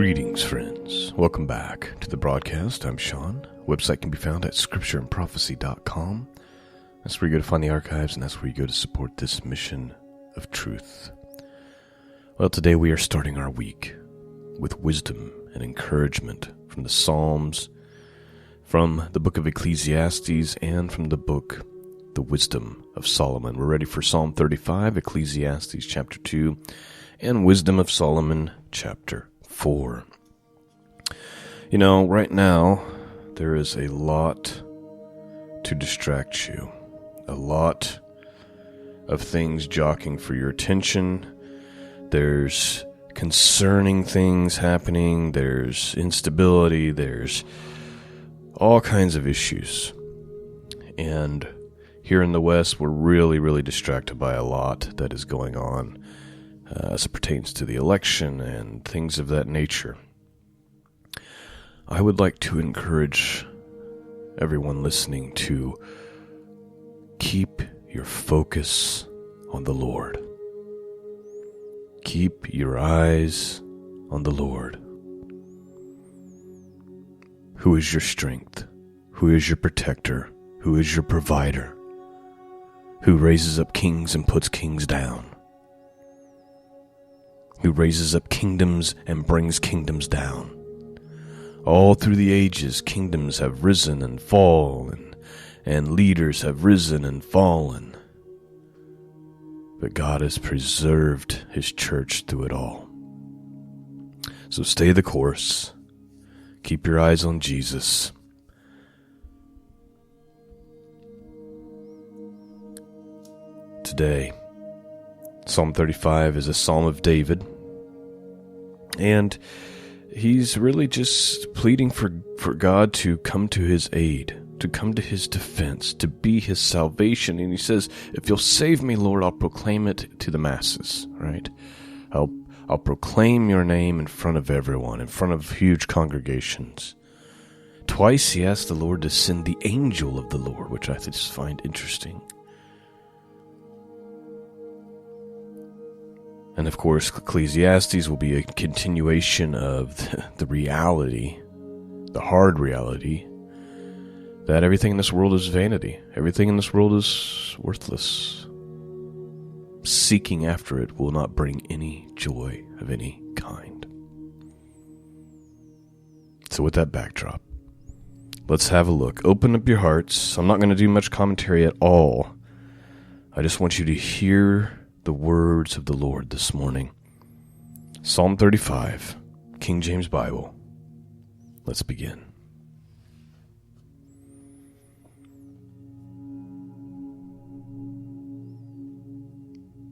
Greetings, friends. Welcome back to the broadcast. I'm Shawn. Website can be found at scriptureandprophecy.com. That's where you go to find the archives, and that's where you go to support this mission of truth. Well, today we are starting our week with wisdom and encouragement from the Psalms, from the book of Ecclesiastes, and from the book, The Wisdom of Solomon. We're ready for Psalm 35, Ecclesiastes chapter 2, and Wisdom of Solomon chapter 4. You know, right now, there is a lot to distract you. A lot of things jockeying for your attention. There's concerning things happening. There's instability. There's all kinds of issues. And here in the West, we're really distracted by a lot that is going on as it pertains to the election and things of that nature. I would like to encourage everyone listening to keep your focus on the Lord. Keep your eyes on the Lord. Who is your strength? Who is your protector? Who is your provider? Who raises up kings and puts kings down? Who raises up kingdoms and brings kingdoms down? All through the ages, kingdoms have risen and fallen, and leaders have risen and fallen. But God has preserved His church through it all. So stay the course. Keep your eyes on Jesus. Today, Psalm 35 is a psalm of David, and he's really just pleading for God to come to his aid, to come to his defense, to be his salvation. And he says, if you'll save me, Lord, I'll proclaim it to the masses, right? I'll proclaim your name in front of everyone, in front of huge congregations. Twice he asked the Lord to send the angel of the Lord, which I just find interesting. And of course, Ecclesiastes will be a continuation of the reality, the hard reality, that everything in this world is vanity. Everything in this world is worthless. Seeking after it will not bring any joy of any kind. So with that backdrop, let's have a look. Open up your hearts. I'm not going to do much commentary at all. I just want you to hear the words of the Lord this morning. Psalm 35, King James Bible. Let's begin.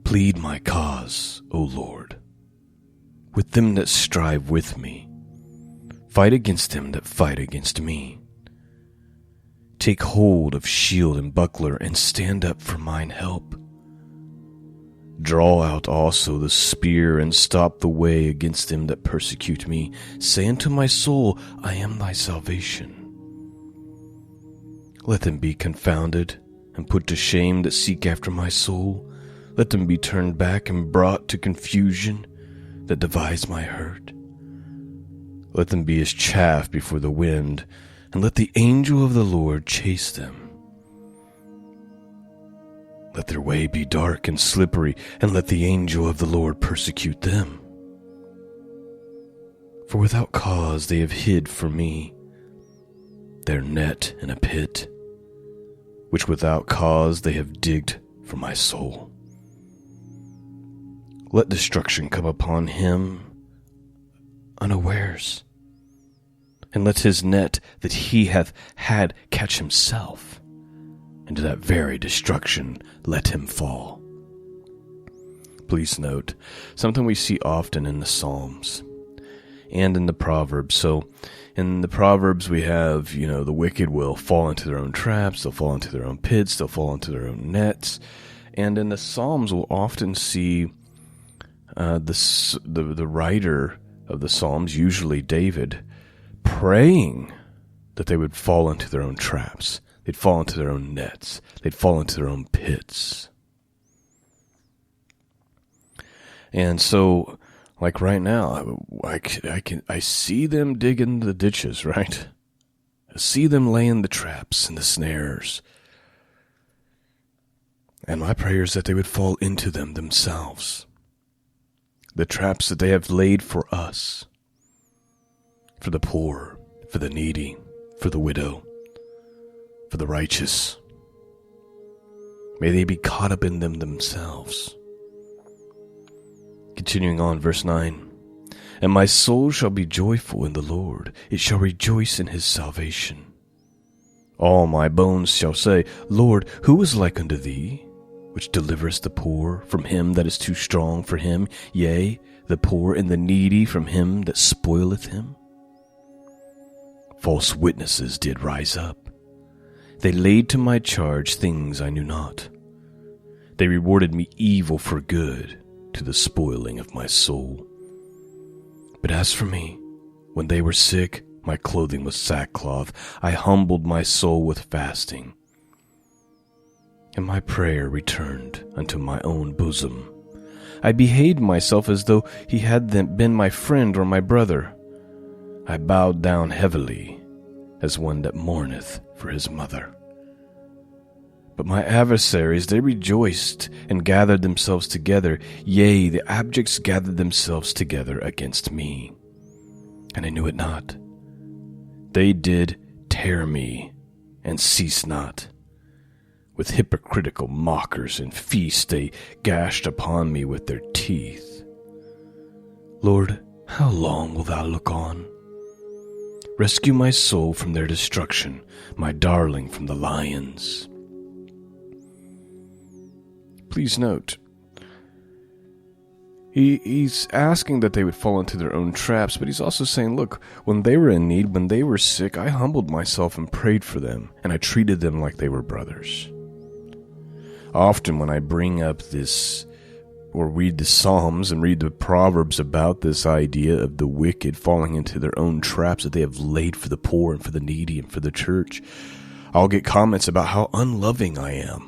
Plead my cause, O Lord, with them that strive with me. Fight against them that fight against me. Take hold of shield and buckler, and stand up for mine help. Draw out also the spear, and stop the way against them that persecute me. Say unto my soul, I am thy salvation. Let them be confounded, and put to shame that seek after my soul. Let them be turned back and brought to confusion that devise my hurt. Let them be as chaff before the wind, and let the angel of the Lord chase them. Let their way be dark and slippery, and let the angel of the Lord persecute them. For without cause they have hid for me their net in a pit, which without cause they have digged for my soul. Let destruction come upon him unawares, and let his net that he hath had catch himself. Into that very destruction let him fall. Please note, something we see often in the Psalms and in the Proverbs. So in the Proverbs we have, the wicked will fall into their own traps, they'll fall into their own pits, they'll fall into their own nets. And in the Psalms we'll often see the writer of the Psalms, usually David, praying that they would fall into their own traps. They'd fall into their own nets. They'd fall into their own pits. And so Like right now, I see them digging the ditches, right? I see them laying the traps and the snares. And my prayer is that they would fall into them themselves. The traps that they have laid for us, for the poor, for the needy, for the widow, for the righteous. May they be caught up in them themselves. Continuing on, verse 9. And my soul shall be joyful in the Lord. It shall rejoice in his salvation. All my bones shall say, Lord, who is like unto thee, which deliverest the poor from him that is too strong for him, yea, the poor and the needy from him that spoileth him? False witnesses did rise up. They laid to my charge things I knew not. They rewarded me evil for good, to the spoiling of my soul. But as for me, when they were sick, my clothing was sackcloth. I humbled my soul with fasting. And my prayer returned unto my own bosom. I behaved myself as though he had been my friend or my brother. I bowed down heavily, as one that mourneth for his mother. But my adversaries, they rejoiced and gathered themselves together. Yea, the abjects gathered themselves together against me. And I knew it not. They did tear me, and ceased not. With hypocritical mockers and feasts they gashed upon me with their teeth. Lord, how long wilt thou look on? Rescue my soul from their destruction, my darling from the lions. Please note, he's asking that they would fall into their own traps, but he's also saying, look, when they were in need, when they were sick, I humbled myself and prayed for them, and I treated them like they were brothers. Often when I bring up this, or read the Psalms and read the Proverbs about this idea of the wicked falling into their own traps that they have laid for the poor and for the needy and for the church, I'll get comments about how unloving I am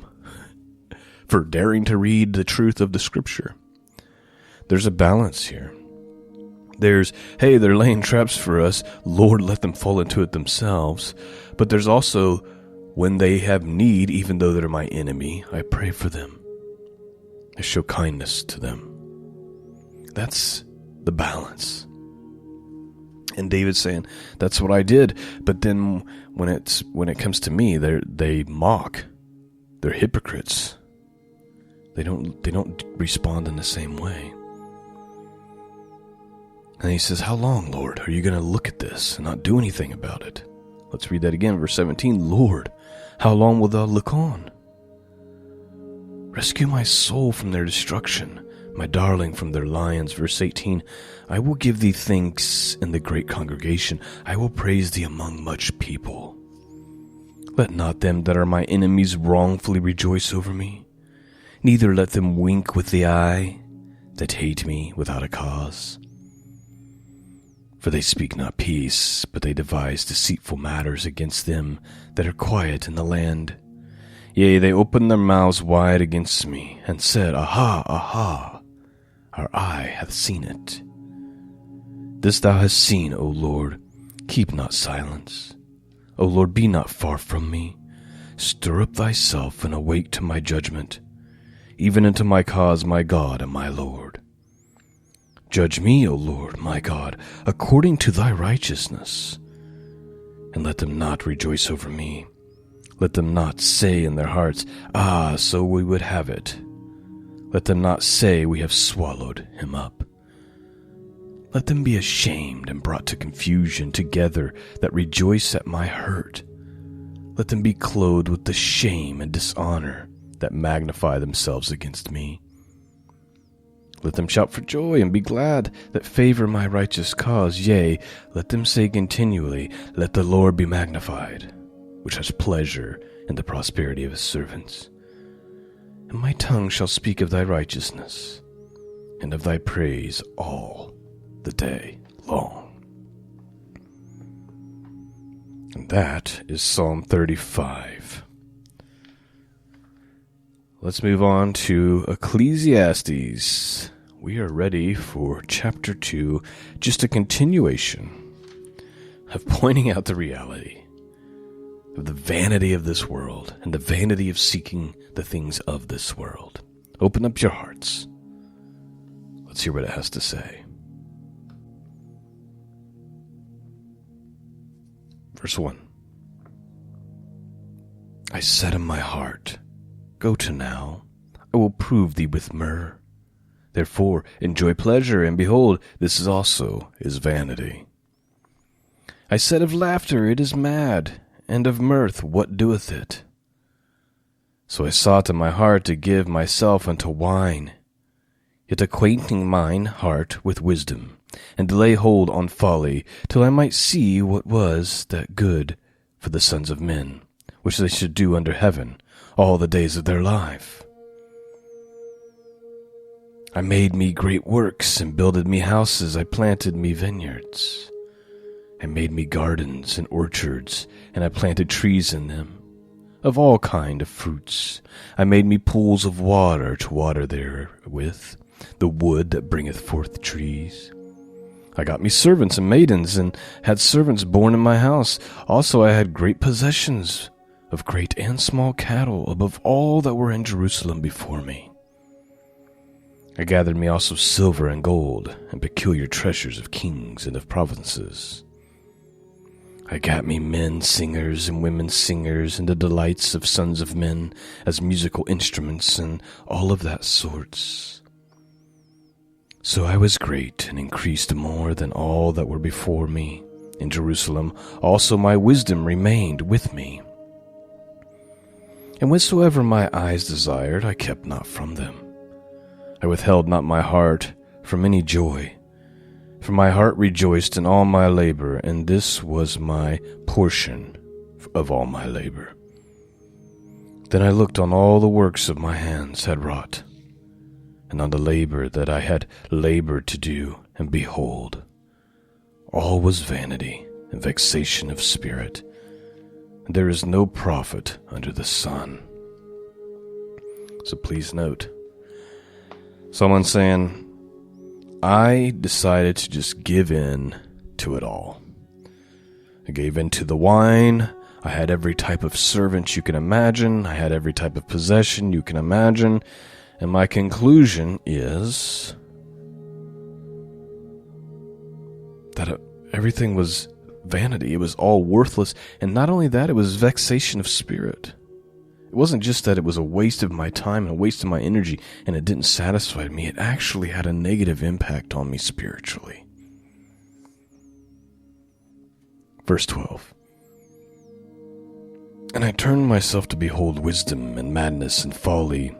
for daring to read the truth of the Scripture. There's a balance here. There's, hey, they're laying traps for us. Lord, let them fall into it themselves. But there's also, when they have need, even though they're my enemy, I pray for them. I show kindness to them. That's the balance. And David's saying, that's what I did. But then when it comes to me, they mock. They're hypocrites. They don't respond in the same way. And he says, how long, Lord, are you going to look at this and not do anything about it? Let's read that again, verse 17. Lord, how long wilt thou look on? Rescue my soul from their destruction, my darling from their lions. Verse 18. I will give thee thanks in the great congregation. I will praise thee among much people. Let not them that are my enemies wrongfully rejoice over me. Neither let them wink with the eye that hate me without a cause. For they speak not peace, but they devise deceitful matters against them that are quiet in the land. Yea, they opened their mouths wide against me, and said, Aha, aha, our eye hath seen it. This thou hast seen, O Lord, keep not silence. O Lord, be not far from me. Stir up thyself, and awake to my judgment, even unto my cause, my God and my Lord. Judge me, O Lord, my God, according to thy righteousness, and let them not rejoice over me. Let them not say in their hearts, Ah, so we would have it. Let them not say, We have swallowed him up. Let them be ashamed and brought to confusion together that rejoice at my hurt. Let them be clothed with the shame and dishonor that magnify themselves against me. Let them shout for joy and be glad that favor my righteous cause. Yea, let them say continually, Let the Lord be magnified, which has pleasure in the prosperity of his servants. And my tongue shall speak of thy righteousness, and of thy praise all the day long. And that is Psalm 35. Let's move on to Ecclesiastes. we are ready for chapter 2, just a continuation of pointing out the reality of the vanity of this world and the vanity of seeking the things of this world. Open up your hearts. Let's hear what it has to say. Verse 1. I said in my heart, go to now, I will prove thee with myrrh. Therefore enjoy pleasure, and behold, this also is vanity. I said of laughter, it is mad, and of mirth, what doeth it? So I sought in my heart to give myself unto wine, yet acquainting mine heart with wisdom, and to lay hold on folly, till I might see what was that good for the sons of men, which they should do under heaven all the days of their life. I made me great works, and builded me houses, I planted me vineyards. I made me gardens and orchards, and I planted trees in them, of all kind of fruits. I made me pools of water to water therewith, the wood that bringeth forth trees. I got me servants and maidens, and had servants born in my house. Also I had great possessions of great and small cattle, above all that were in Jerusalem before me. I gathered me also silver and gold, and peculiar treasures of kings and of provinces. I got me men singers and women singers, and the delights of sons of men, as musical instruments, and all of that sorts. So I was great, and increased more than all that were before me. In Jerusalem also my wisdom remained with me. And whatsoever my eyes desired, I kept not from them. I withheld not my heart from any joy, for my heart rejoiced in all my labor, and this was my portion of all my labor. Then I looked on all the works of my hands had wrought, and on the labor that I had labored to do, and behold, all was vanity and vexation of spirit, and there is no profit under the sun. So please note, someone saying, I decided to just give in to it all. I gave in to the wine. I had every type of servant you can imagine. I had every type of possession you can imagine. And my conclusion is that everything was vanity. It was all worthless. And not only that, it was vexation of spirit. It wasn't just that it was a waste of my time and a waste of my energy and it didn't satisfy me. It actually had a negative impact on me spiritually. Verse 12. And I turned myself to behold wisdom and madness and folly.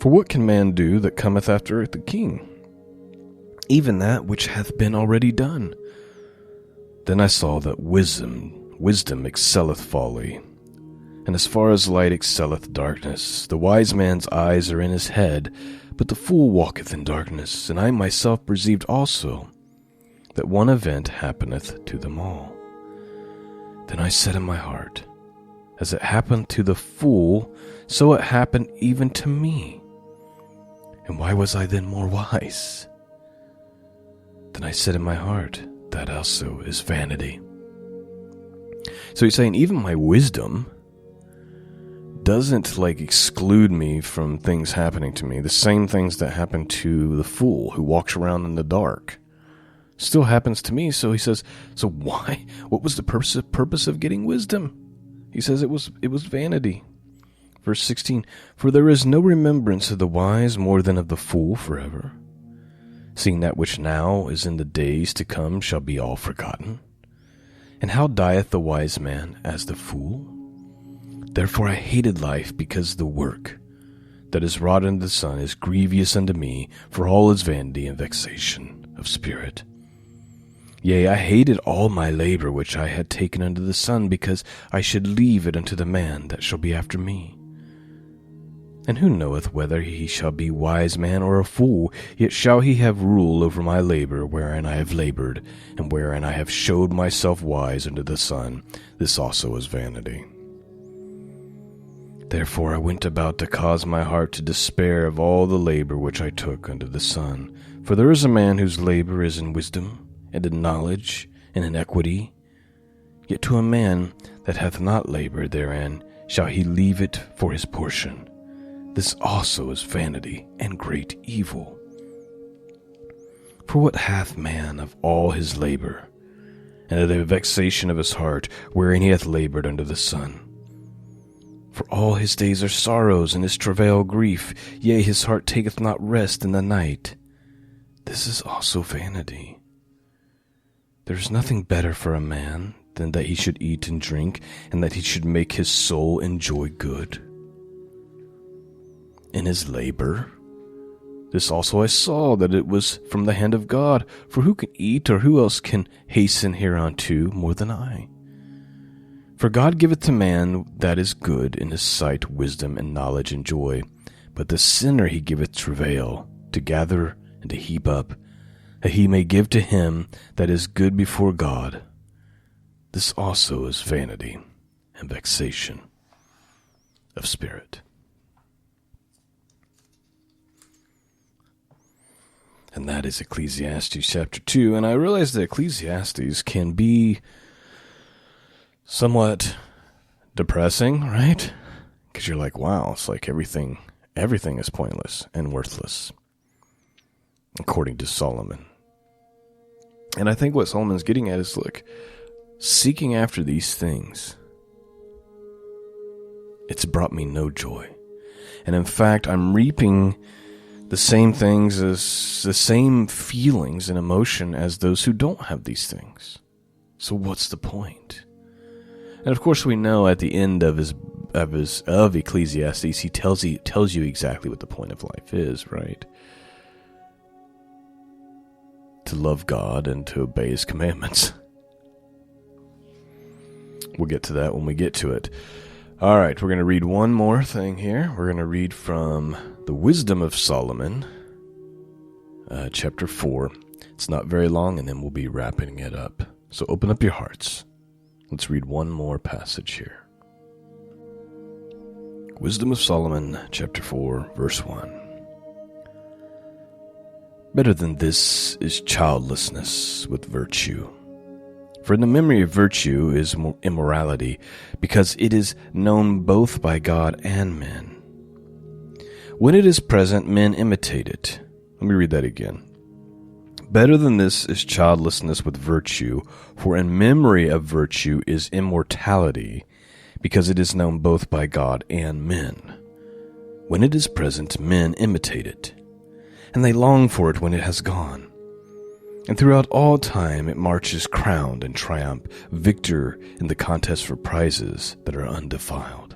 For what can man do that cometh after the king? Even that which hath been already done. Then I saw that wisdom excelleth folly. And as far as light excelleth darkness, the wise man's eyes are in his head, but the fool walketh in darkness. And I myself perceived also that one event happeneth to them all. Then I said in my heart, as it happened to the fool, so it happened even to me. And why was I then more wise? Then I said in my heart, that also is vanity. So he's saying, even my wisdom doesn't exclude me from things happening to me. The same things that happen to the fool who walks around in the dark still happens to me. So he says, so why? What was the purpose of getting wisdom? He says it was vanity. Verse 16, for there is no remembrance of the wise more than of the fool forever, seeing that which now is in the days to come shall be all forgotten. And how dieth the wise man as the fool? Therefore I hated life, because the work that is wrought in the sun is grievous unto me, for all is vanity and vexation of spirit. Yea, I hated all my labor which I had taken under the sun, because I should leave it unto the man that shall be after me. And who knoweth whether he shall be wise man or a fool, yet shall he have rule over my labor wherein I have labored, and wherein I have showed myself wise under the sun. This also is vanity. Therefore I went about to cause my heart to despair of all the labor which I took under the sun. For there is a man whose labor is in wisdom, and in knowledge, and in equity. Yet to a man that hath not labored therein shall he leave it for his portion. This also is vanity and great evil. For what hath man of all his labor, and of the vexation of his heart, wherein he hath labored under the sun? For all his days are sorrows, and his travail grief, yea, his heart taketh not rest in the night. This is also vanity. There is nothing better for a man than that he should eat and drink, and that he should make his soul enjoy good. In his labor, this also I saw, that it was from the hand of God. For who can eat, or who else can hasten hereunto more than I? For God giveth to man that is good in his sight wisdom and knowledge and joy. But the sinner he giveth travail, to gather and to heap up, that he may give to him that is good before God. This also is vanity and vexation of spirit. And that is Ecclesiastes chapter 2. And I realize that Ecclesiastes can be somewhat depressing, right? Because you're like, wow, it's like everything is pointless and worthless, according to Solomon. And I think what Solomon's getting at is, look, seeking after these things, it's brought me no joy. And in fact, I'm reaping the same things, as the same feelings and emotion as those who don't have these things. So what's the point? And of course we know at the end of Ecclesiastes, he tells you exactly what the point of life is, right? To love God and to obey his commandments. We'll get to that when we get to it. All right, we're going to read one more thing here. We're going to read from the Wisdom of Solomon, chapter 4. It's not very long, and then we'll be wrapping it up. So open up your hearts. Let's read one more passage here. Wisdom of Solomon, chapter 4, verse 1. Better than this is childlessness with virtue. For in the memory of virtue is immorality, because it is known both by God and men. When it is present, men imitate it. Let me read that again. Better than this is childlessness with virtue, for in memory of virtue is immortality, because it is known both by God and men. When it is present, men imitate it, and they long for it when it has gone. And throughout all time it marches crowned in triumph, victor in the contest for prizes that are undefiled.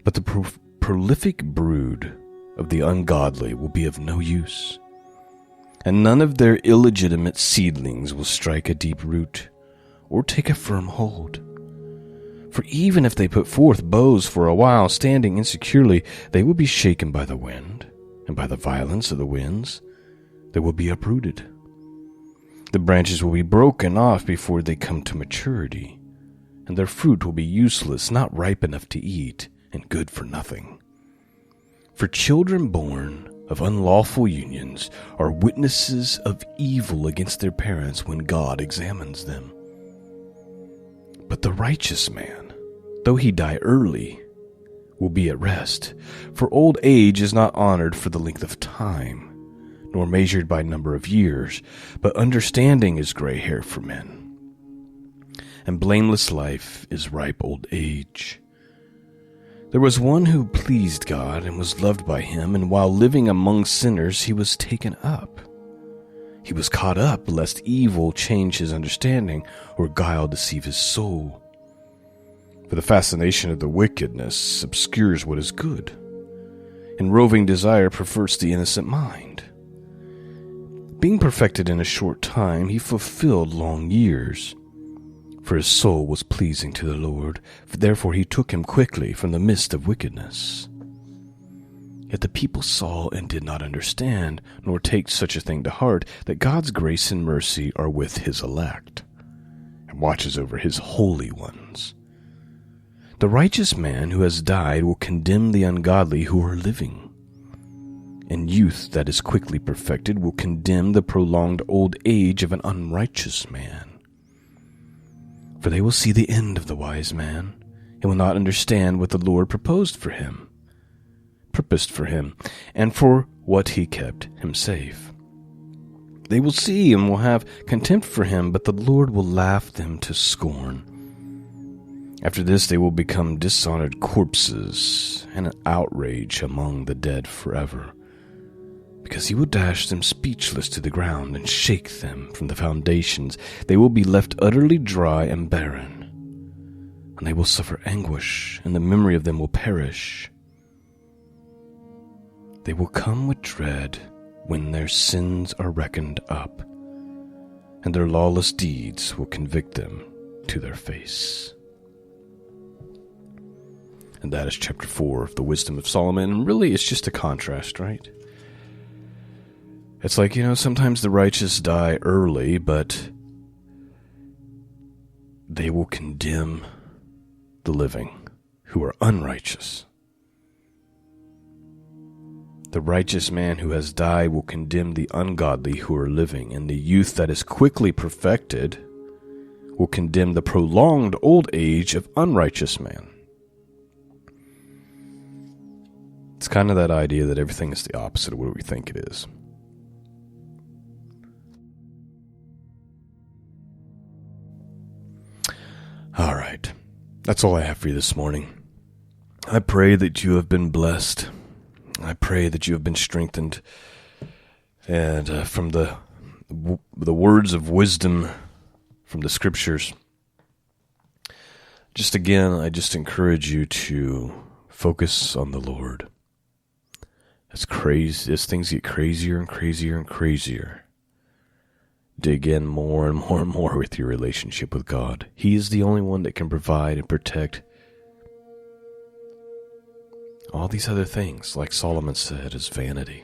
But the prolific brood of the ungodly will be of no use, and none of their illegitimate seedlings will strike a deep root or take a firm hold. For even if they put forth boughs for a while, standing insecurely, they will be shaken by the wind, and by the violence of the winds they will be uprooted. The branches will be broken off before they come to maturity, and their fruit will be useless, not ripe enough to eat, and good for nothing. For children born of unlawful unions are witnesses of evil against their parents when God examines them. But the righteous man, though he die early, will be at rest, for old age is not honored for the length of time, nor measured by number of years, but understanding is gray hair for men. And blameless life is ripe old age. There was one who pleased God and was loved by him, and while living among sinners he was taken up. He was caught up, lest evil change his understanding, or guile deceive his soul. For the fascination of the wickedness obscures what is good, and roving desire perverts the innocent mind. Being perfected in a short time, he fulfilled long years. For his soul was pleasing to the Lord, therefore he took him quickly from the midst of wickedness. Yet the people saw and did not understand, nor take such a thing to heart, that God's grace and mercy are with his elect, and watches over his holy ones. The righteous man who has died will condemn the ungodly who are living, and youth that is quickly perfected will condemn the prolonged old age of an unrighteous man. For they will see the end of the wise man, and will not understand what the Lord purposed for him, and for what he kept him safe. They will see and will have contempt for him, but the Lord will laugh them to scorn. After this they will become dishonored corpses, and an outrage among the dead forever, because he will dash them speechless to the ground and shake them from the foundations. They will be left utterly dry and barren, and they will suffer anguish, and the memory of them will perish. They will come with dread when their sins are reckoned up, and their lawless deeds will convict them to their face. And that is chapter 4 of the Wisdom of Solomon. And really, it's just a contrast, right? It's like, sometimes the righteous die early, but they will condemn the living who are unrighteous. The righteous man who has died will condemn the ungodly who are living, and the youth that is quickly perfected will condemn the prolonged old age of unrighteous man. It's kind of that idea that everything is the opposite of what we think it is. All right. That's all I have for you this morning. I pray that you have been blessed. I pray that you have been strengthened. And from the words of wisdom from the scriptures, I just encourage you to focus on the Lord. As things get crazier and crazier and crazier, dig in more and more and more with your relationship with God. He is the only one that can provide and protect. All these other things, like Solomon said, is vanity.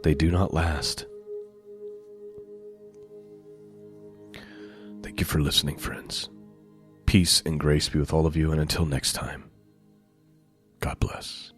They do not last. Thank you for listening, friends. Peace and grace be with all of you, and until next time, God bless.